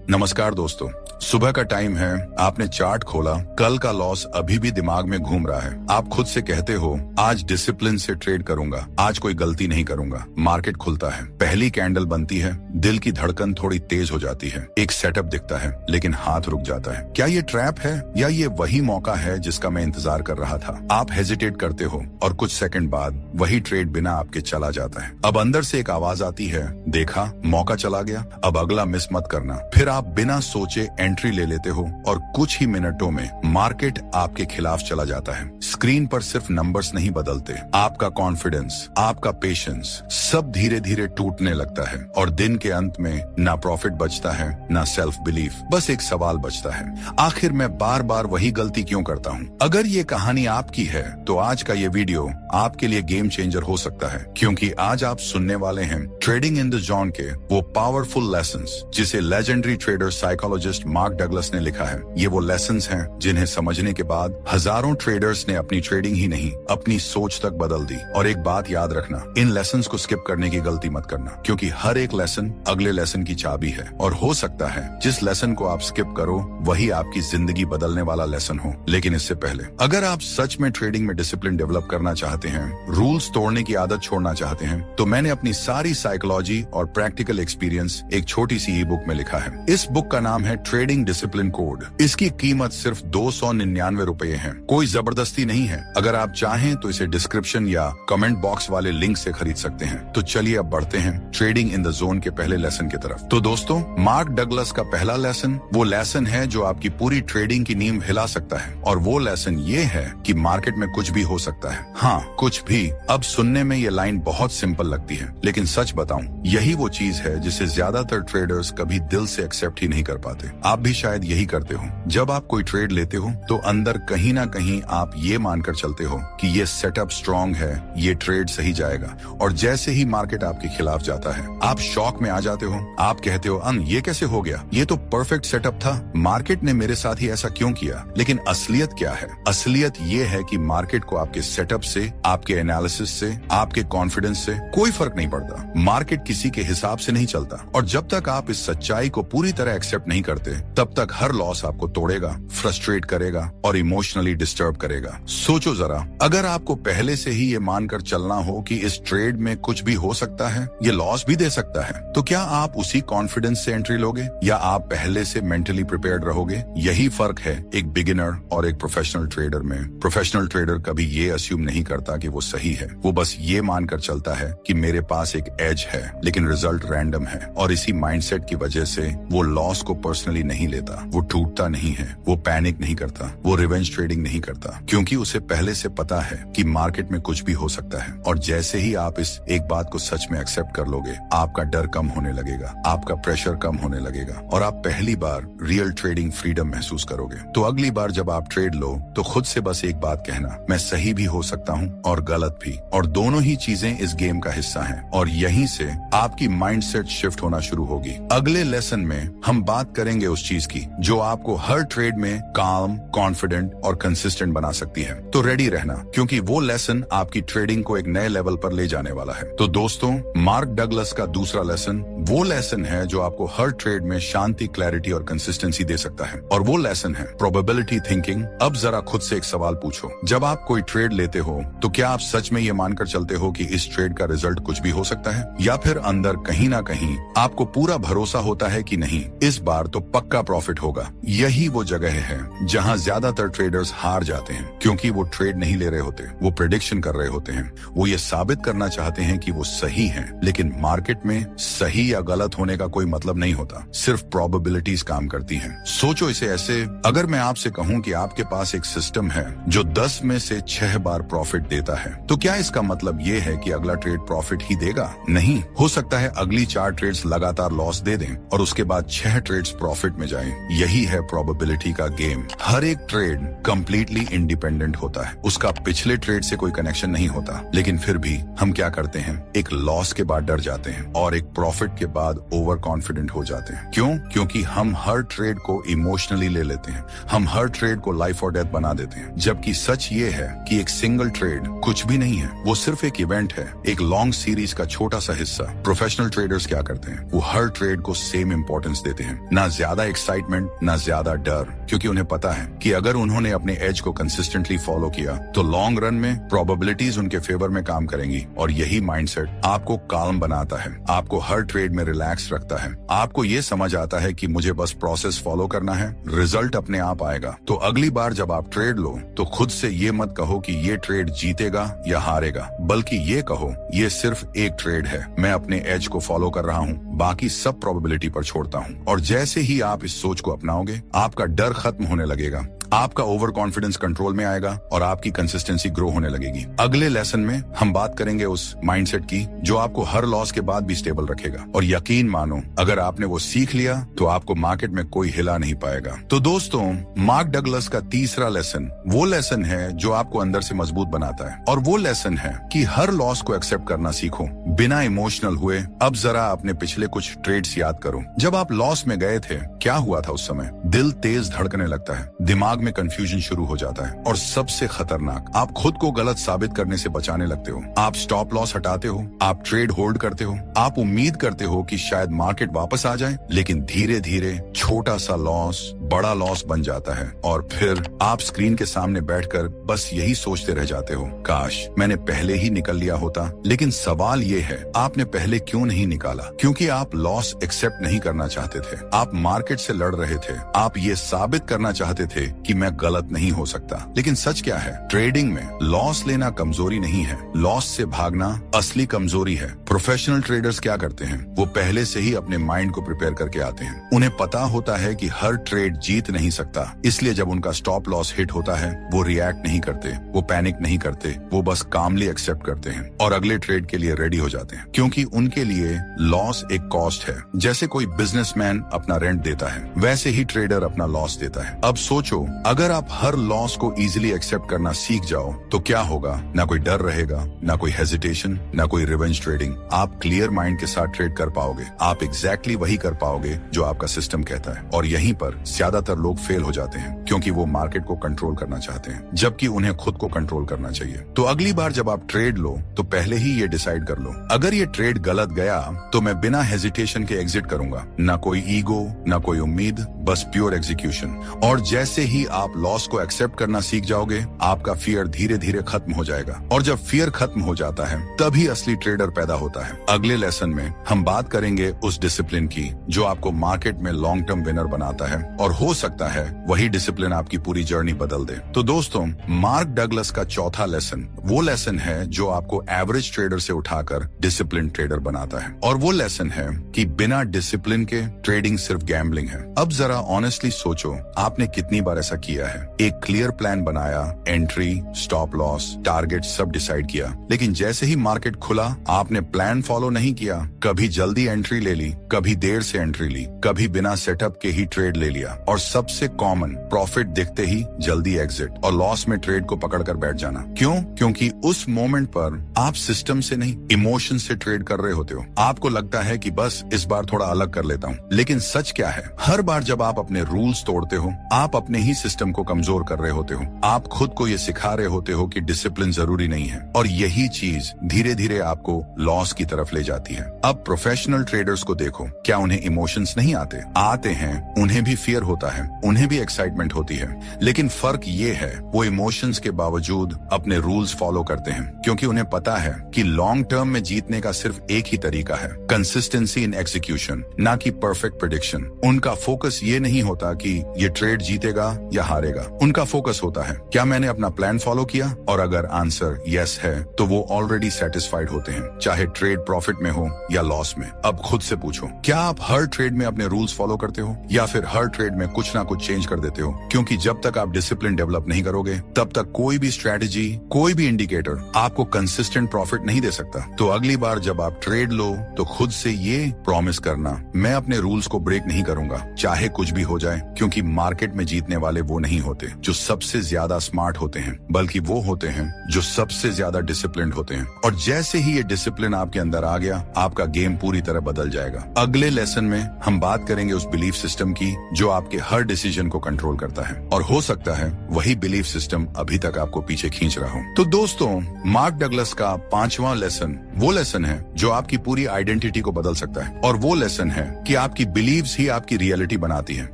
नमस्कार दोस्तों, सुबह का टाइम है, आपने चार्ट खोला, कल का लॉस अभी भी दिमाग में घूम रहा है। आप खुद से कहते हो आज डिसिप्लिन से ट्रेड करूंगा, आज कोई गलती नहीं करूंगा। मार्केट खुलता है, पहली कैंडल बनती है, दिल की धड़कन थोड़ी तेज हो जाती है, एक सेटअप दिखता है, लेकिन हाथ रुक जाता है। क्या ये ट्रैप है या ये वही मौका है जिसका मैं इंतजार कर रहा था? आप हेजिटेट करते हो और कुछ सेकंड बाद वही ट्रेड बिना आपके चला जाता है। अब अंदर से एक आवाज आती है, देखा मौका चला गया, अब अगला मिस मत करना। फिर आप बिना सोचे एंट्री ले लेते हो और कुछ ही मिनटों में मार्केट आपके खिलाफ चला जाता है। स्क्रीन पर सिर्फ नंबर्स नहीं बदलते, आपका कॉन्फिडेंस, आपका पेशेंस सब धीरे धीरे टूटने लगता है और दिन के अंत में ना प्रॉफिट बचता है ना सेल्फ बिलीफ। बस एक सवाल बचता है, आखिर मैं बार बार वही गलती क्यों करता हूँ? अगर ये कहानी आपकी है तो आज का ये वीडियो आपके लिए गेम चेंजर हो सकता है, क्योंकि आज आप सुनने वाले हैं ट्रेडिंग इन द जोन के वो पावरफुल लेसन्स जिसे legendary trader psychologist mark Douglas ने लिखा है। ये वो लेसन्स हैं जिन्हें समझने के बाद हजारों ट्रेडर्स ने अपनी ट्रेडिंग ही नहीं अपनी सोच तक बदल दी। और एक बात याद रखना, इन लेसन्स को स्किप करने की गलती मत करना, क्योंकि हर एक लेसन अगले लेसन की चाबी है और हो सकता है जिस लेसन को आप स्किप करो वही आपकी जिंदगी बदलने वाला लेसन हो। लेकिन इससे पहले अगर आप सच में ट्रेडिंग में डिसिप्लिन डेवलप करना चाहते हैं, रूल्स तोड़ने की आदत छोड़ना चाहते हैं, तो मैंने अपनी सारी साइकोलॉजी और प्रैक्टिकल एक्सपीरियंस एक छोटी सी ई बुक में लिखा है। इस बुक का नाम है ट्रेडिंग डिसिप्लिन कोड। इसकी कीमत सिर्फ 299 रुपए है, कोई जबरदस्ती नहीं है। अगर आप चाहें तो इसे डिस्क्रिप्शन या कमेंट बॉक्स वाले लिंक से खरीद सकते हैं। तो चलिए अब बढ़ते हैं ट्रेडिंग इन द जोन के पहले लेसन की तरफ। तो दोस्तों, मार्क डगलस का पहला लेसन वो लेसन है जो आपकी पूरी ट्रेडिंग की नींव हिला सकता है, और वो लेसन ये है कि मार्केट में कुछ भी हो सकता है। हाँ, कुछ भी। अब सुनने में ये लाइन बहुत सिंपल लगती है, लेकिन सच बताऊं, यही वो चीज है जिसे ज्यादातर ट्रेडर्स कभी दिल से एक्सेप्ट ही नहीं कर पाते। आप भी शायद यही करते हो। जब आप कोई ट्रेड लेते हो तो अंदर कहीं ना कहीं आप ये मानकर चलते हो कि ये सेटअप स्ट्रांग है, ये ट्रेड सही जाएगा, और जैसे ही मार्केट आपके खिलाफ जाता है आप शॉक में आ जाते हो। आप कहते हो, ये कैसे हो गया? ये तो परफेक्ट सेटअप था, मार्केट ने मेरे साथ ही ऐसा क्यों किया? लेकिन असलियत क्या है? असलियत ये है कि मार्केट को आपके सेटअप से, आपके एनालिसिस से, आपके कॉन्फिडेंस से कोई फर्क नहीं पड़ता। मार्केट किसी के हिसाब से नहीं चलता, और जब तक आप इस सच्चाई को पूरी तरह एक्सेप्ट नहीं करते तब तक हर लॉस आपको तोड़ेगा, फ्रस्ट्रेट करेगा और इमोशनली डिस्टर्ब करेगा। सोचो जरा, अगर आपको पहले से ही ये मानकर चलना हो कि इस ट्रेड में कुछ भी हो सकता है, ये लॉस भी दे सकता है, तो क्या आप उसी कॉन्फिडेंस से एंट्री लोगे या आप पहले से मेंटली प्रिपेयर्ड रहोगे? यही फर्क है एक बिगिनर और एक प्रोफेशनल ट्रेडर में। प्रोफेशनल ट्रेडर कभी ये अस्यूम नहीं करता कि वो सही है, वो बस ये मानकर चलता है कि मेरे पास एक एज है, लेकिन रिजल्ट रैंडम है। और इसी माइंडसेट की वजह से वो लॉस को पर्सनली नहीं लेता, वो टूटता नहीं है, वो पैनिक नहीं करता, वो रिवेंज ट्रेडिंग नहीं करता, क्योंकि उसे पहले से पता है कि मार्केट में कुछ भी हो सकता है। और जैसे ही आप इस एक बात को सच में एक्सेप्ट कर लोगे, आपका डर कम होने लगेगा, आपका प्रेशर कम होने लगेगा, और आप पहली बार रियल ट्रेडिंग फ्रीडम महसूस करोगे। तो अगली बार जब आप ट्रेड लो तो खुद से बस एक बात कहना, मैं सही भी हो सकता हूँ और गलत भी, और दोनों ही चीजें इस गेम का हिस्सा हैं। और यहीं से आपकी माइंडसेट शिफ्ट होना शुरू होगी। अगले लेसन में हम बात करेंगे उस चीज की जो आपको हर ट्रेड में काम, कॉन्फिडेंट और कंसिस्टेंट बना सकती है। तो रेडी रहना, क्योंकि वो लेसन आपकी ट्रेडिंग को एक नए लेवल पर ले जाने वाला है। तो दोस्तों, मार्क डगलस का दूसरा लेसन वो लेसन है जो आपको हर ट्रेड में शांति, क्लैरिटी और कंसिस्टेंसी दे सकता है, और वो लेसन है प्रोबेबिलिटी थिंकिंग। अब जरा खुद से एक सवाल पूछो, जब आप कोई ट्रेड लेते हो तो क्या आप सच में ये मानकर चलते हो कि इस ट्रेड का रिजल्ट कुछ भी हो सकता है, या फिर अंदर कहीं ना कहीं आपको पूरा भरोसा होता है कि नहीं, इस बार तो पक्का प्रॉफिट होगा? यही वो जगह है जहां ज्यादातर ट्रेडर्स हार जाते हैं, क्योंकि वो ट्रेड नहीं ले रहे होते, वो प्रेडिक्शन कर रहे होते हैं, वो ये साबित करना चाहते हैं कि वो सही हैं। लेकिन मार्केट में सही या गलत होने का कोई मतलब नहीं होता, सिर्फ प्रोबेबिलिटीज काम करती हैं। सोचो इसे ऐसे, अगर मैं आपसे कहूं कि आपके पास एक सिस्टम है जो 10 में से 6 बार प्रॉफिट देता है, तो क्या इसका मतलब ये है कि अगला ट्रेड प्रॉफिट ही देगा? नहीं, हो सकता है अगली 4 ट्रेड्स लगातार लॉस दे दें और उसके बाद 6 ट्रेड्स प्रॉफिट में जाएं। यही है प्रोबेबिलिटी का गेम। हर एक ट्रेड कंप्लीटली इंडिपेंडेंट होता है, उसका पिछले ट्रेड से कोई कनेक्शन नहीं होता। लेकिन फिर भी हम क्या करते हैं, एक लॉस के बाद डर जाते हैं और एक प्रॉफिट के बाद ओवर कॉन्फिडेंट हो जाते हैं। क्यों? क्योंकि हम हर ट्रेड को इमोशनली ले लेते हैं, हम हर ट्रेड को लाइफ और डेथ बना देते हैं। जबकि सच ये है कि एक सिंगल ट्रेड कुछ भी नहीं है, वो सिर्फ एक इवेंट है, एक लॉन्ग सीरीज का छोटा सा हिस्सा। प्रोफेशनल ट्रेडर्स क्या करते हैं, वो हर ट्रेड को सेम इंपॉर्टेंस कॉन्फिडेंस देते हैं, ना ज्यादा एक्साइटमेंट, ना ज्यादा डर, क्योंकि उन्हें पता है कि अगर उन्होंने अपने एज को कंसिस्टेंटली फॉलो किया तो लॉन्ग रन में प्रोबेबिलिटीज उनके फेवर में काम करेंगी। और यही माइंडसेट आपको काल्म बनाता है, आपको हर ट्रेड में रिलैक्स रखता है। आपको ये समझ आता है कि मुझे बस प्रोसेस फॉलो करना है, रिजल्ट अपने आप आएगा। तो अगली बार जब आप ट्रेड लो तो खुद से ये मत कहो कि ये ट्रेड जीतेगा या हारेगा, बल्कि ये कहो ये सिर्फ एक ट्रेड है, मैं अपने एज को फॉलो कर रहा हूँ, बाकी सब प्रोबेबिलिटी पर छोड़ता हूँ। और जैसे ही आप इस सोच को अपनाओगे, आपका डर खत्म होने लगेगा, आपका ओवर कॉन्फिडेंस कंट्रोल में आएगा और आपकी कंसिस्टेंसी ग्रो होने लगेगी। अगले लेसन में हम बात करेंगे उस माइंडसेट की जो आपको हर लॉस के बाद भी स्टेबल रखेगा। और यकीन मानो, अगर आपने वो सीख लिया तो आपको मार्केट में कोई हिला नहीं पाएगा। तो दोस्तों, मार्क डगलस का तीसरा लेसन वो लेसन है जो आपको अंदर से मजबूत बनाता है, और वो लेसन है कि हर लॉस को एक्सेप्ट करना सीखो बिना इमोशनल हुए। अब जरा अपने पिछले कुछ ट्रेड्स याद करो। जब आप लॉस में गए थे, क्या हुआ था उस समय? दिल तेज धड़कने लगता है, दिमाग में कंफ्यूजन शुरू हो जाता है, और सबसे खतरनाक, आप खुद को गलत साबित करने से बचाने लगते हो। आप स्टॉप लॉस हटाते हो, आप ट्रेड होल्ड करते हो, आप उम्मीद करते हो कि शायद मार्केट वापस आ जाए, लेकिन धीरे धीरे छोटा सा लॉस बड़ा लॉस बन जाता है, और फिर आप स्क्रीन के सामने बैठकर बस यही सोचते रह जाते हो, काश मैंने पहले ही निकल लिया होता। लेकिन सवाल ये है, आपने पहले क्यों नहीं निकाला? क्योंकि आप लॉस एक्सेप्ट नहीं करना चाहते थे, आप मार्केट से लड़ रहे थे, आप ये साबित करना चाहते थे कि मैं गलत नहीं हो सकता। लेकिन सच क्या है? ट्रेडिंग में लॉस लेना कमजोरी नहीं है, लॉस से भागना असली कमजोरी है। प्रोफेशनल ट्रेडर्स क्या करते हैं? वो पहले से ही अपने माइंड को प्रिपेयर करके आते हैं। उन्हें पता होता है कि हर ट्रेड जीत नहीं सकता, इसलिए जब उनका स्टॉप लॉस हिट होता है, वो रिएक्ट नहीं करते, वो पैनिक नहीं करते, वो बस कामली एक्सेप्ट करते हैं और अगले ट्रेड के लिए रेडी हो जाते हैं। क्योंकि उनके लिए लॉस एक कॉस्ट है। जैसे कोई बिजनेसमैन अपना रेंट देता है, वैसे ही ट्रेडर अपना लॉस देता है। अब सोचो, अगर आप हर लॉस को इजीली एक्सेप्ट करना सीख जाओ तो क्या होगा? ना कोई डर रहेगा, ना कोई हेजिटेशन, ना कोई रिवेंज ट्रेडिंग। आप क्लियर माइंड के साथ ट्रेड कर पाओगे, आप एग्जैक्टली वही कर पाओगे जो आपका सिस्टम कहता है। और यहीं पर ज्यादातर लोग फेल हो जाते हैं, क्योंकि वो मार्केट को कंट्रोल करना चाहते हैं, जबकि उन्हें खुद को कंट्रोल करना चाहिए। तो अगली बार जब आप ट्रेड लो तो पहले ही ये डिसाइड कर लो, अगर ये ट्रेड गलत गया तो मैं बिना हेजिटेशन के एग्जिट करूंगा। ना कोई ईगो, ना कोई उम्मीद, बस प्योर एग्जीक्यूशन। और जैसे ही आप लॉस को एक्सेप्ट करना सीख जाओगे, आपका फियर धीरे धीरे खत्म हो जाएगा। और जब फियर खत्म हो जाता है, तभी असली ट्रेडर पैदा होता है। अगले लेसन में हम बात करेंगे उस डिसिप्लिन की जो आपको मार्केट में लॉन्ग टर्म विनर बनाता है, और हो सकता है वही डिसिप्लिन आपकी पूरी जर्नी बदल दे। तो दोस्तों, मार्क डगलस का चौथा लेसन वो लेसन है जो आपको एवरेज ट्रेडर से उठाकर डिसिप्लिन ट्रेडर बनाता है, और वो लेसन है कि बिना डिसिप्लिन के ट्रेडिंग सिर्फ गैम्बलिंग है। अब जरा ऑनेस्टली सोचो, आपने कितनी बार ऐसा किया है? एक क्लियर प्लान बनाया, एंट्री, स्टॉप लॉस, टारगेट सब डिसाइड किया, लेकिन जैसे ही मार्केट खुला, आपने प्लान फॉलो नहीं किया। कभी जल्दी एंट्री ले ली, कभी देर से एंट्री ली, कभी बिना सेटअप के ही ट्रेड ले लिया, और सबसे कॉमन, प्रॉफिट दिखते ही जल्दी एग्जिट और लॉस में ट्रेड को पकड़कर बैठ जाना। क्यों? क्योंकि उस मोमेंट पर आप सिस्टम से नहीं, इमोशन से ट्रेड कर रहे होते हो। आपको लगता है कि बस इस बार थोड़ा अलग कर लेता हूँ, लेकिन सच क्या है? हर बार जब आप अपने रूल्स तोड़ते हो, आप अपने ही सिस्टम को कमजोर कर रहे होते हो। आप खुद को ये सिखा रहे होते हो कि डिसिप्लिन जरूरी नहीं है, और यही चीज धीरे धीरे आपको लॉस की तरफ ले जाती है। अब प्रोफेशनल ट्रेडर्स को देखो, क्या उन्हें इमोशंस नहीं आते? आते हैं, उन्हें भी फियर होता है, उन्हें भी एक्साइटमेंट होती है, लेकिन फर्क ये है, वो इमोशंस के बावजूद अपने रूल्स फॉलो करते हैं, क्योंकि उन्हें पता है कि लॉन्ग टर्म में जीतने का सिर्फ एक ही तरीका है, कंसिस्टेंसी इन एग्जीक्यूशन, ना कि परफेक्ट प्रेडिक्शन। उनका फोकस ये नहीं होता कि ये ट्रेड जीतेगा या हारेगा, उनका फोकस होता है, क्या मैंने अपना प्लान फॉलो किया? और अगर आंसर यस है तो वो ऑलरेडी सेटिस्फाइड होते हैं, चाहे ट्रेड प्रॉफिट में हो या लॉस में। अब खुद से पूछो, क्या आप हर ट्रेड में अपने रूल्स फॉलो करते हो, या फिर हर ट्रेड में कुछ ना कुछ चेंज कर देते हो? क्योंकि जब तक आप डिसिप्लिन डेवलप नहीं करोगे, तब तक कोई भी स्ट्रेटेजी, कोई भी इंडिकेटर आपको कंसिस्टेंट प्रॉफिट नहीं दे सकता। तो अगली बार जब आप ट्रेड लो तो खुद से ये प्रॉमिस करना, मैं अपने रूल्स को ब्रेक नहीं करूंगा, चाहे कुछ भी हो जाए। क्योंकि मार्केट में जीतने वाले वो नहीं होते जो सबसे ज्यादा स्मार्ट होते हैं, बल्कि वो होते हैं जो सबसे ज्यादा डिसिप्लिन्ड होते हैं। और जैसे ही ये डिसिप्लिन आपके अंदर आ गया, आपका गेम पूरी तरह बदल जाएगा। अगले लेसन में हम बात करेंगे उस बिलीफ सिस्टम की जो आपके आपके हर डिसीजन को कंट्रोल करता है और हो सकता है वही बिलीफ सिस्टम अभी तक आपको पीछे खींच रहा हो। तो दोस्तों, मार्क डगलस का 5वां लेसन वो लेसन है जो आपकी पूरी आइडेंटिटी को बदल सकता है और वो लेसन है कि आपकी बिलीव्स ही आपकी रियलिटी बनाती है।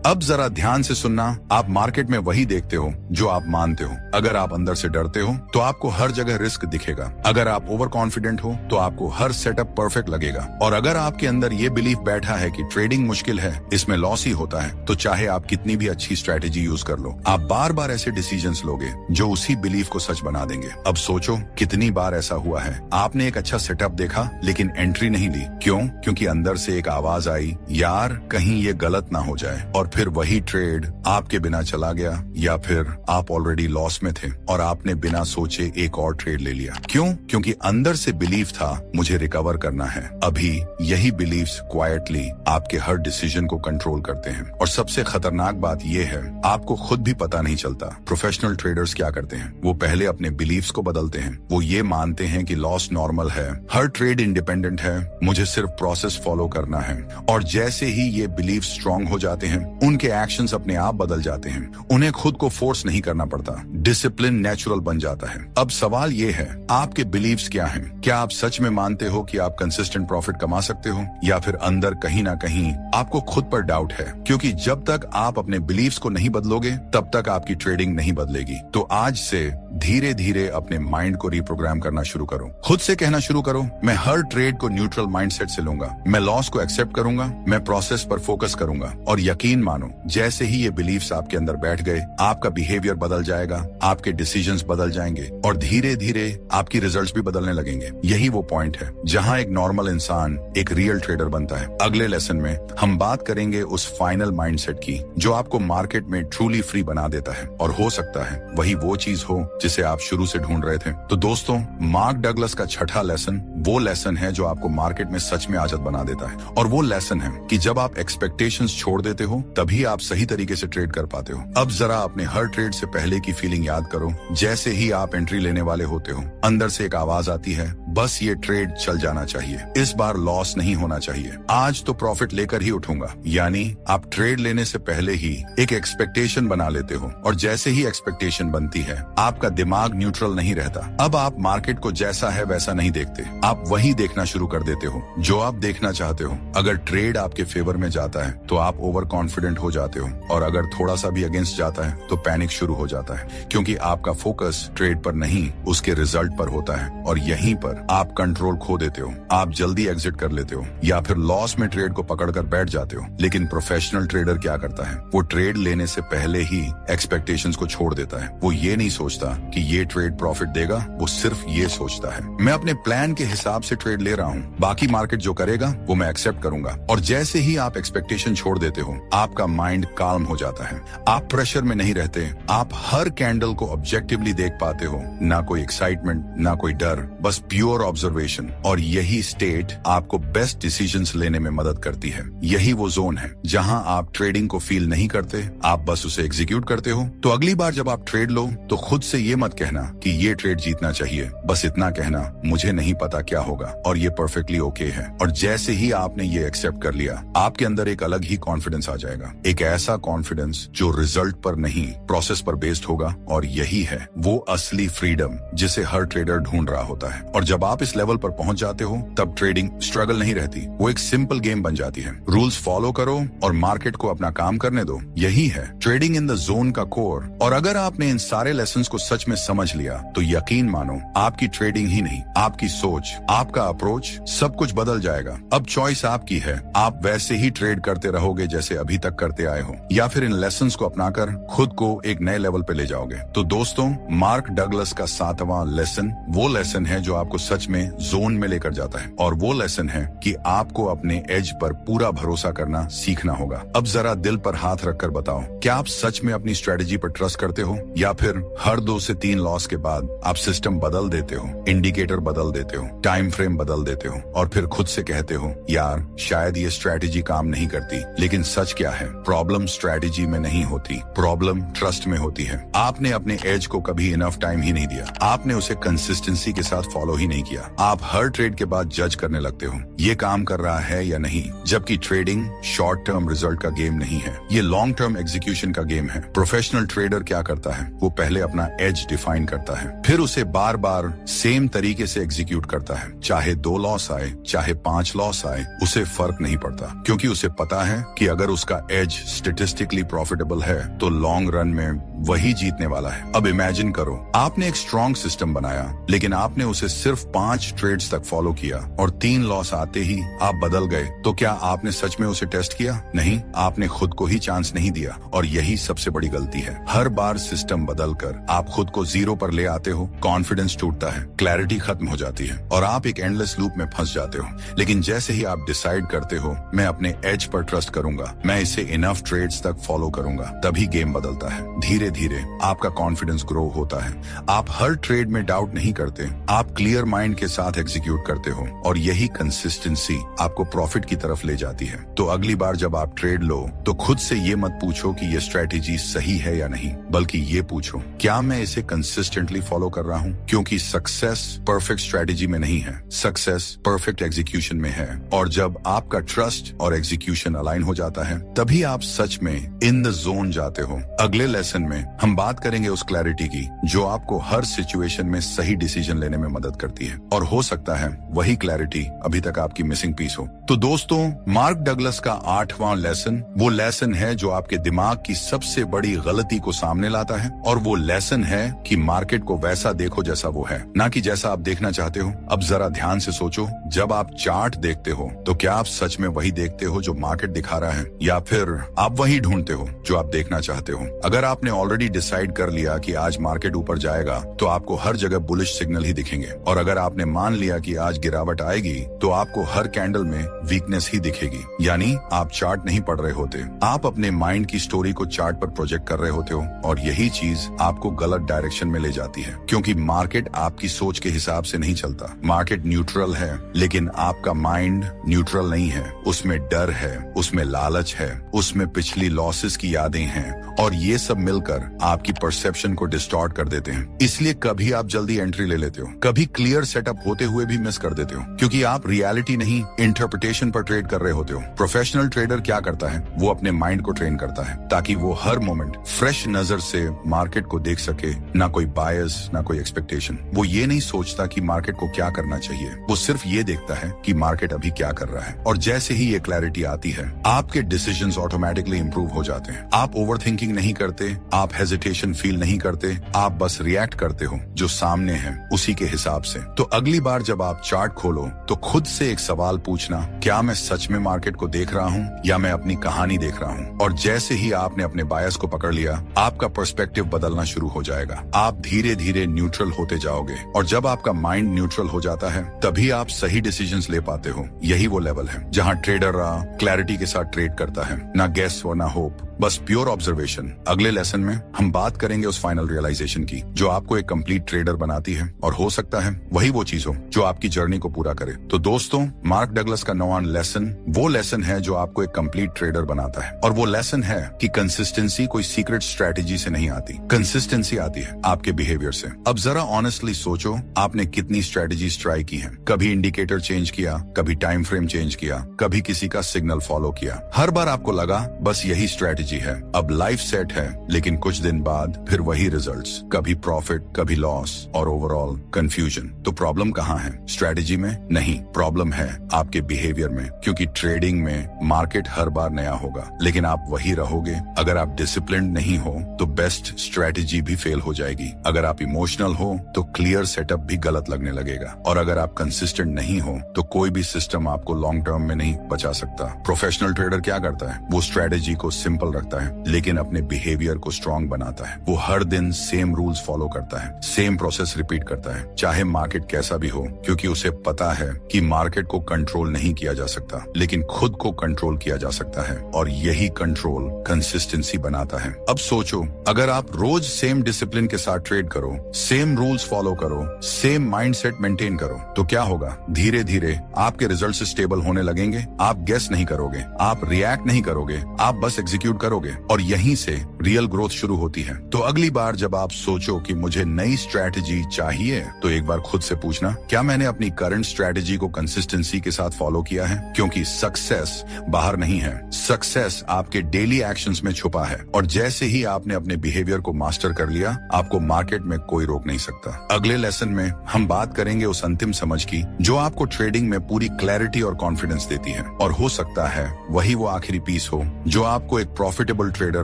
अब जरा ध्यान से सुनना, आप मार्केट में वही देखते हो जो आप मानते हो। अगर आप अंदर से डरते हो तो आपको हर जगह रिस्क दिखेगा। अगर आप ओवर कॉन्फिडेंट हो तो आपको हर सेटअप परफेक्ट लगेगा। और अगर आपके अंदर ये बिलीफ बैठा है कि ट्रेडिंग मुश्किल है, इसमें लॉस ही होता है, तो चाहे आप कितनी भी अच्छी स्ट्रेटेजी यूज कर लो, आप बार बार ऐसे डिसीजंस लोगे जो उसी बिलीफ को सच बना देंगे। अब सोचो कितनी बार ऐसा हुआ है, आपने एक अच्छा सेटअप देखा लेकिन एंट्री नहीं ली। क्यों? क्योंकि अंदर से एक आवाज आई, यार कहीं ये गलत ना हो जाए, और फिर वही ट्रेड आपके बिना चला गया, या फिर आप ऑलरेडी लॉस में थे और आपने बिना सोचे एक और ट्रेड ले लिया। क्यों? क्योंकि अंदर से बिलीफ था मुझे रिकवर करना है। अभी यही बिलीफ्स क्वाइटली आपके हर डिसीजन को कंट्रोल करते हैं। और सबसे खतरनाक बात यह है, आपको खुद भी पता नहीं चलता। प्रोफेशनल ट्रेडर्स क्या करते हैं, वो पहले अपने बिलीफ्स को बदलते हैं। वो ये मानते हैं कि लॉस नॉर्मल है, हर ट्रेड इंडिपेंडेंट है, मुझे सिर्फ प्रोसेस फॉलो करना है। और जैसे ही ये बिलीफ स्ट्रांग हो जाते हैं, उनके एक्शंस अपने आप बदल जाते हैं। उन्हें खुद को फोर्स नहीं करना पड़ता, डिसिप्लिन नेचुरल बन जाता है। अब सवाल ये है, आपके बिलीव्स क्या हैं? क्या आप सच में मानते हो कि आप कंसिस्टेंट प्रॉफिट कमा सकते हो, या फिर अंदर कहीं ना कहीं आपको खुद पर डाउट है? क्योंकि जब तक आप अपने बिलीव्स को नहीं बदलोगे, तब तक आपकी ट्रेडिंग नहीं बदलेगी। तो आज से धीरे धीरे अपने माइंड को रिप्रोग्राम करना शुरू करो। खुद से कहना शुरू करो, मैं हर ट्रेड को न्यूट्रल माइंडसेट से लूंगा, मैं लॉस को एक्सेप्ट करूंगा, मैं प्रोसेस पर फोकस करूंगा। और यकीन मानो, जैसे ही ये बिलीव्स आपके अंदर बैठ गए, आपका बिहेवियर बदल जाएगा, आपके डिसीजंस बदल जाएंगे और धीरे धीरे आपकी रिजल्ट्स भी बदलने लगेंगे। यही वो पॉइंट है जहां एक नॉर्मल इंसान एक रियल ट्रेडर बनता है। अगले लेसन में हम बात करेंगे उस फाइनल माइंडसेट की जो आपको मार्केट में ट्रूली फ्री बना देता है, और हो सकता है वही वो चीज हो जिसे आप शुरू से ढूंढ रहे थे। तो दोस्तों, मार्क डगलस का 6ठा लेसन वो लेसन है जो आपको मार्केट में सच में आदत बना देता है। और वो लेसन है कि जब आप एक्सपेक्टेशंस छोड़ देते हो, तभी आप सही तरीके से ट्रेड कर पाते हो। अब जरा अपने हर ट्रेड से पहले की फीलिंग याद करो। जैसे ही आप एंट्री लेने वाले होते हो, अंदर से एक आवाज आती है, बस ये ट्रेड चल जाना चाहिए, इस बार लॉस नहीं होना चाहिए, आज तो प्रॉफिट लेकर ही उठूंगा। यानी आप ट्रेड लेने से पहले ही एक एक्सपेक्टेशन बना लेते हो, और जैसे ही एक्सपेक्टेशन बनती है, आपका दिमाग न्यूट्रल नहीं रहता। अब आप मार्केट को जैसा है वैसा नहीं देखते, आप वही देखना शुरू कर देते हो जो आप देखना चाहते हो। अगर ट्रेड आपके फेवर में जाता है तो आप ओवर कॉन्फिडेंट हो जाते हो, और अगर थोड़ा सा भी अगेंस्ट जाता है तो पैनिक शुरू हो जाता है, क्योंकि आपका फोकस ट्रेड पर नहीं उसके रिजल्ट पर होता है। और यहीं पर आप कंट्रोल खो देते हो, आप जल्दी एग्जिट कर लेते हो, या फिर लॉस में ट्रेड को पकड़कर बैठ जाते हो। लेकिन प्रोफेशनल ट्रेडर क्या करता है, वो ट्रेड लेने से पहले ही एक्सपेक्टेशंस को छोड़ देता है। वो ये नहीं सोचता कि ये ट्रेड प्रॉफिट देगा, वो सिर्फ ये सोचता है, मैं अपने प्लान के हिसाब से ट्रेड ले रहा हूँ, बाकी मार्केट जो करेगा वो मैं एक्सेप्ट करूंगा। और जैसे ही आप एक्सपेक्टेशन छोड़ देते हो, आपका माइंड काम हो जाता है, आप प्रेशर में नहीं रहते, आप हर कैंडल को ऑब्जेक्टिवली देख पाते हो, ना कोई एक्साइटमेंट, ना कोई डर, बस प्योर ऑब्जर्वेशन। और यही स्टेट आपको बेस्ट डिसीजंस लेने में मदद करती है। यही वो जोन है जहां आप ट्रेडिंग को फील नहीं करते, आप बस उसे एग्जीक्यूट करते हो। तो अगली बार जब आप ट्रेड लो, तो खुद से ये मत कहना कि ये ट्रेड जीतना चाहिए, बस इतना कहना, मुझे नहीं पता क्या होगा, और ये परफेक्टली ओके है। और जैसे ही आपने ये एक्सेप्ट कर लिया, आपके अंदर एक अलग ही कॉन्फिडेंस आ जाएगा, एक ऐसा कॉन्फिडेंस जो रिजल्ट पर नहीं प्रोसेस पर बेस्ड होगा। और यही है वो असली फ्रीडम जिसे हर ट्रेडर ढूंढ रहा होता है। और जब आप इस लेवल पर पहुंच जाते हो, तब ट्रेडिंग स्ट्रगल नहीं रहती, वो एक सिंपल गेम बन जाती है। रूल्स फॉलो करो और मार्केट को अपना काम करने दो, यही है ट्रेडिंग इन द जोन का कोर। और अगर आपने इन सारे लेसन्स को सच में समझ लिया, तो यकीन मानो, आपकी ट्रेडिंग ही नहीं, आपकी सोच, आपका अप्रोच, सब कुछ बदल जाएगा। अब चॉइस आपकी है, आप वैसे ही ट्रेड करते रहोगे जैसे अभी तक करते आए हो, या फिर इन लेसन्स को अपनाकर खुद को एक नए लेवल पे ले जाओगे। तो दोस्तों, मार्क डगलस का 7वां लेसन वो लेसन है जो आपको सच में जोन में लेकर जाता है, और वो लेसन है कि आपको अपने एज पर पूरा भरोसा करना सीखना होगा। अब जरा दिल पर हाथ रखकर बताओ, क्या आप सच में अपनी स्ट्रेटेजी पर ट्रस्ट करते हो, या फिर हर 2 से 3 लॉस के बाद आप सिस्टम बदल देते हो, इंडिकेटर बदल देते हो, टाइम फ्रेम बदल देते हो और फिर खुद से कहते हो यार शायद ये स्ट्रैटेजी काम नहीं करती। लेकिन सच क्या है, प्रॉब्लम स्ट्रैटेजी में नहीं होती, प्रॉब्लम ट्रस्ट में होती है। आपने अपने एज को कभी इनफ टाइम ही नहीं दिया, आपने उसे कंसिस्टेंसी के साथ फॉलो ही नहीं किया। आप हर ट्रेड के बाद जज करने लगते हो ये काम कर रहा है या नहीं, जबकि ट्रेडिंग शॉर्ट टर्म रिजल्ट का गेम नहीं है, ये लॉन्ग टर्म एग्जीक्यूशन का गेम है। प्रोफेशनल ट्रेडर क्या करता है, वो पहले अपना एज डिफाइन करता है, फिर उसे बार बार सेम तरीके से एग्जीक्यूट करता है। चाहे 2 लॉस आए, चाहे 5 लॉस आए, उसे फर्क नहीं पड़ता, क्योंकि उसे पता है कि अगर उसका एज स्टेटिस्टिकली प्रॉफिटेबल है तो लॉन्ग रन में वही जीतने वाला है। अब इमेजिन करो, आपने एक स्ट्रॉन्ग सिस्टम बनाया, लेकिन आपने उसे सिर्फ 5 ट्रेड्स तक फॉलो किया और 3 लॉस आते ही आप बदल गए। तो क्या आपने सच में उसे टेस्ट किया? नहीं, आपने खुद को ही चांस नहीं दिया। और यही सबसे बड़ी गलती है। हर बार सिस्टम बदलकर आप खुद को 0 पर ले आते हो, कॉन्फिडेंस टूटता है, क्लैरिटी खत्म हो जाती है और आप एक एंडलेस लूप में फंस जाते हो। लेकिन जैसे ही आप डिसाइड करते हो मैं अपने एज पर ट्रस्ट करूंगा, मैं इसे इनफ ट्रेड्स तक फॉलो करूंगा, तभी गेम बदलता है। धीरे धीरे आपका कॉन्फिडेंस ग्रो होता है। आप हर ट्रेड में डाउट नहीं करते, आप क्लियर माइंड के साथ एग्जीक्यूट करते हो और यही कंसिस्टेंसी आपको प्रॉफिट की तरफ ले जाती है। तो अगली बार जब आप ट्रेड लो तो खुद से ये मत पूछो कि ये स्ट्रेटेजी सही है या नहीं, बल्कि ये पूछो क्या मैं इसे कंसिस्टेंटली फॉलो कर रहा हूँ। क्योंकि सक्सेस परफेक्ट स्ट्रेटेजी में नहीं है, सक्सेस परफेक्ट एग्जीक्यूशन में है। और जब आपका ट्रस्ट और एग्जीक्यूशन अलाइन हो जाता है तभी आप सच में इन द जोन जाते हो। अगले लेसन में हम बात करेंगे उस क्लैरिटी की जो आपको हर सिचुएशन में सही डिसीजन लेने में मदद करती है। और हो सकता है वही क्लैरिटी अभी तक आपकी मिसिंग पीस हो। तो दोस्तों, मार्क डगलस का 8वां लेसन वो लेसन है जो आपके दिमाग की सबसे बड़ी गलती को सामने लाता है। और वो लेसन है कि मार्केट को वैसा देखो जैसा वो है, ना कि जैसा आप देखना चाहते हो। अब जरा ध्यान से सोचो, जब आप चार्ट देखते हो तो क्या आप सच में वही देखते हो जो मार्केट दिखा रहा है, या फिर आप वही ढूंढते हो जो आप देखना चाहते हो? अगर आपने ऑलरेडी डिसाइड कर लिया कि आज मार्केट ऊपर जाएगा तो आपको हर जगह बुलिश सिग्नल ही दिखेंगे। और अगर आपने मान लिया कि आज गिरावट आएगी तो आपको हर कैंडल में वीकनेस ही दिखेगी। यानी आप चार्ट नहीं पढ़ रहे होते, आप अपने माइंड की स्टोरी को चार्ट पर प्रोजेक्ट कर रहे होते हो। और यही चीज आपको गलत डायरेक्शन में ले जाती है, क्योंकि मार्केट आपकी सोच के हिसाब से नहीं चलता। मार्केट न्यूट्रल है, लेकिन आपका माइंड न्यूट्रल नहीं है। उसमें डर है, उसमें लालच है, उसमें पिछली लॉसेस की यादें हैं, और ये सब मिलकर आपकी परसेप्शन को डिस्टॉर्ट कर देते हैं। इसलिए कभी आप जल्दी एंट्री ले लेते हो, कभी क्लियर सेटअप होते हुए भी मिस कर देते हो, क्योंकि आप रियलिटी नहीं इंटरप्रिटेशन पर ट्रेड कर रहे होते हो। प्रोफेशनल ट्रेडर क्या करता है, वो अपने माइंड को ट्रेन करता है ताकि वो हर मोमेंट फ्रेश नजर से मार्केट को देख सके, ना कोई बायस, ना कोई एक्सपेक्टेशन। वो ये नहीं सोचता कि मार्केट को क्या करना चाहिए, वो सिर्फ ये देखता है कि मार्केट अभी क्या कर रहा है। और जैसे ही ये क्लैरिटी आती है, आपके डिसीजंस ऑटोमेटिकली इंप्रूव हो जाते हैं। आप ओवरथिंकिंग नहीं करते, आप हेजिटेशन फील नहीं करते, आप बस रिएक्ट करते हो जो सामने है उसी के हिसाब से। तो अगली बार जब आप चार्ट खोलो तो खुद से एक सवाल पूछना, क्या मैं सच में मार्केट को देख रहा हूँ या मैं अपनी कहानी देख रहा हूँ? और जैसे ही आपने अपने बायस को पकड़ लिया, आपका पर्सपेक्टिव बदलना शुरू हो जाएगा। आप धीरे धीरे न्यूट्रल होते जाओगे, और जब आपका माइंड न्यूट्रल हो जाता है तभी आप सही डिसीजंस ले पाते हो। यही वो लेवल है जहाँ ट्रेडर क्लैरिटी के साथ ट्रेड करता है, ना गेस और ना होप, बस प्योर ऑब्जर्वेशन। अगले लेसन में हम बात करेंगे उस फाइनल रियलाइजेशन की जो आपको एक कंप्लीट ट्रेडर बनाती है, और हो सकता है वही वो चीज हो जो आपकी जर्नी को पूरा करे। तो दोस्तों, मार्क डगलस का 9वां लेसन वो लेसन है जो आपको एक कंप्लीट ट्रेडर बनाता है। और वो लेसन है कि कंसिस्टेंसी कोई सीक्रेट स्ट्रेटेजी से नहीं आती, कंसिस्टेंसी आती है आपके बिहेवियर से। अब जरा ऑनेस्टली सोचो, आपने कितनी स्ट्रेटेजीज ट्राई की है? कभी इंडिकेटर चेंज किया, कभी टाइम फ्रेम चेंज किया, कभी किसी का सिग्नल फॉलो किया। हर बार आपको लगा बस यही स्ट्रेटेजी है, अब लाइफ सेट है, लेकिन कुछ दिन बाद फिर वही रिजल्ट्स, कभी प्रॉफिट, कभी लॉस, और ओवरऑल कंफ्यूजन। तो प्रॉब्लम कहाँ है? स्ट्रेटेजी में नहीं, प्रॉब्लम है आपके बिहेवियर में। क्योंकि ट्रेडिंग में मार्केट हर बार नया होगा, लेकिन आप वही रहोगे। अगर आप डिसिप्लिन्ड नहीं हो तो बेस्ट स्ट्रेटेजी भी फेल हो जाएगी। अगर आप इमोशनल हो तो क्लियर सेटअप भी गलत लगने लगेगा। और अगर आप कंसिस्टेंट नहीं हो तो कोई भी सिस्टम आपको लॉन्ग टर्म में नहीं बचा सकता। प्रोफेशनल ट्रेडर क्या करता है? वो स्ट्रेटेजी को सिंपल रखता है, लेकिन अपने बिहेवियर को स्ट्रॉन्ग बनाता है। वो हर दिन सेम रूल्स फॉलो करता है, सेम प्रोसेस रिपीट करता है, चाहे मार्केट कैसा भी हो, क्योंकि उसे पता है कि मार्केट को कंट्रोल नहीं किया जा सकता, लेकिन खुद को कंट्रोल किया जा सकता है। और यही कंट्रोल कंसिस्टेंसी बनाता है। अब सोचो, अगर आप रोज सेम डिसिप्लिन डिसिप्लिन के साथ ट्रेड करो, सेम रूल्स फॉलो करो, सेम माइंडसेट मेंटेन करो, तो क्या होगा? धीरे धीरे आपके रिजल्ट स्टेबल होने लगेंगे। आप गेस नहीं करोगे, आप रिएक्ट नहीं करोगे, आप बस एग्जीक्यूट करोगे, और यहीं से रियल ग्रोथ शुरू होती है। तो अगली बार जब आप सोचो कि मुझे नई स्ट्रैटेजी चाहिए, तो एक बार खुद से पूछना, क्या मैंने अपनी करंट स्ट्रैटेजी को कंसिस्टेंसी के साथ फॉलो किया है? क्योंकि सक्सेस बाहर नहीं है, सक्सेस आपके डेली एक्शंस में छुपा है, और जैसे ही आपने अपने बिहेवियर को मास्टर कर लिया, आपको मार्केट में कोई रोक नहीं सकता। अगले लेसन में हम बात करेंगे उस अंतिम समझ की जो आपको ट्रेडिंग में पूरी क्लैरिटी और कॉन्फिडेंस देती है, और हो सकता है वही वो आखिरी पीस हो जो आपको एक प्रॉफिटेबल ट्रेडर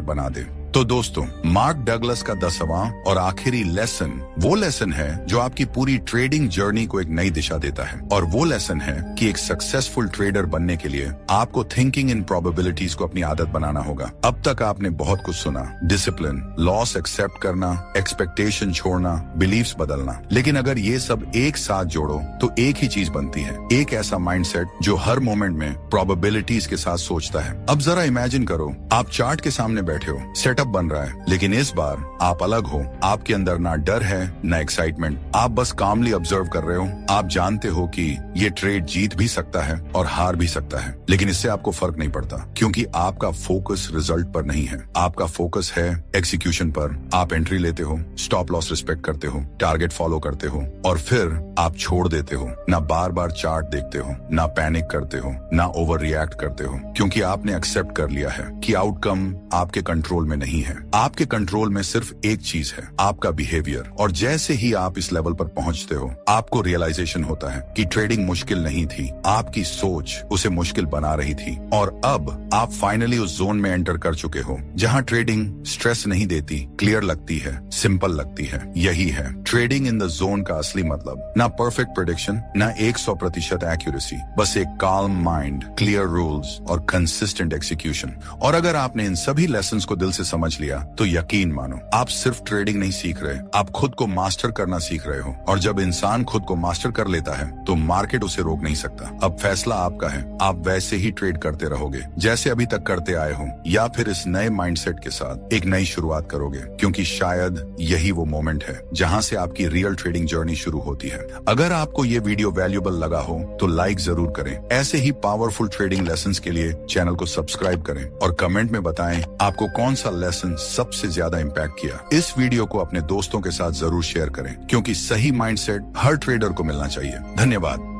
बना दे। तो दोस्तों, मार्क डगलस का 10वां और आखिरी लेसन वो लेसन है जो आपकी पूरी ट्रेडिंग जर्नी को एक नई दिशा देता है, और वो लेसन है कि एक सक्सेसफुल ट्रेडर बनने के लिए आपको थिंकिंग इन प्रोबेबिलिटीज को अपनी आदत बनाना होगा। अब तक आपने बहुत कुछ सुना, डिसिप्लिन, लॉस एक्सेप्ट करना, एक्सपेक्टेशन छोड़ना, बिलीव्स बदलना, लेकिन अगर ये सब एक साथ जोड़ो तो एक ही चीज बनती है, एक ऐसा माइंडसेट जो हर मोमेंट में प्रोबेबिलिटीज के साथ सोचता है। अब जरा इमेजिन करो, आप चार्ट के सामने बैठे हो, सेटअप बन रहा है, लेकिन इस बार आप अलग हो। आपके अंदर ना डर है ना एक्साइटमेंट, आप बस कामली ऑब्जर्व कर रहे हो। आप जानते हो कि ये ट्रेड जीत भी सकता है और हार भी सकता है, लेकिन इससे आपको फर्क नहीं पड़ता, क्योंकि आपका फोकस रिजल्ट पर नहीं है, आपका फोकस है एक्सिक्यूशन पर। आप एंट्री लेते हो, स्टॉप लॉस रिस्पेक्ट करते हो, टारगेट फॉलो करते हो, और फिर आप छोड़ देते हो। ना बार बार चार्ट देखते हो, ना पैनिक करते हो, ना ओवर रिएक्ट करते हो, क्योंकि आपने एक्सेप्ट कर लिया है कि आउटकम आपके कंट्रोल में नहीं है। आपके कंट्रोल में सिर्फ एक चीज है, आपका बिहेवियर। और जैसे ही आप इस लेवल पर पहुंचते हो, आपको रियलाइजेशन होता है कि ट्रेडिंग मुश्किल नहीं थी, आपकी सोच उसे मुश्किल बना रही थी। और अब आप फाइनली उस जोन में एंटर कर चुके हो जहां ट्रेडिंग स्ट्रेस नहीं देती, क्लियर लगती है, सिंपल लगती है। यही है ट्रेडिंग इन द जोन का असली मतलब। ना परफेक्ट प्रेडिक्शन, ना 100% एक्यूरेसी, बस एक काल्म माइंड, क्लियर रूल्स और कंसिस्टेंट एक्सिक्यूशन। और अगर आपने इन सभी लेसन्स को दिल से समझ लिया, तो यकीन मानो, आप सिर्फ ट्रेडिंग नहीं सीख रहे, आप खुद को मास्टर करना सीख रहे हो। और जब इंसान खुद को मास्टर कर लेता है, तो मार्केट उसे रोक नहीं सकता। अब फैसला आपका है, आप वैसे ही ट्रेड करते रहोगे जैसे अभी तक करते आए हो, या फिर इस नए माइंडसेट के साथ एक नई शुरुआत करोगे, क्योंकि शायद यही वो मोमेंट है जहां से आपकी रियल ट्रेडिंग जर्नी शुरू होती है। अगर आपको ये वीडियो वैल्यूएबल लगा हो तो लाइक जरूर करें। ऐसे ही पावरफुल ट्रेडिंग लेसन्स के लिए चैनल को सब्सक्राइब करें, और कमेंट में बताएं आपको कौन सा लेसन सबसे ज्यादा इंपैक्ट किया। इस वीडियो को अपने दोस्तों के साथ जरूर शेयर करें, क्योंकि सही माइंडसेट हर ट्रेडर को मिलना चाहिए। धन्यवाद।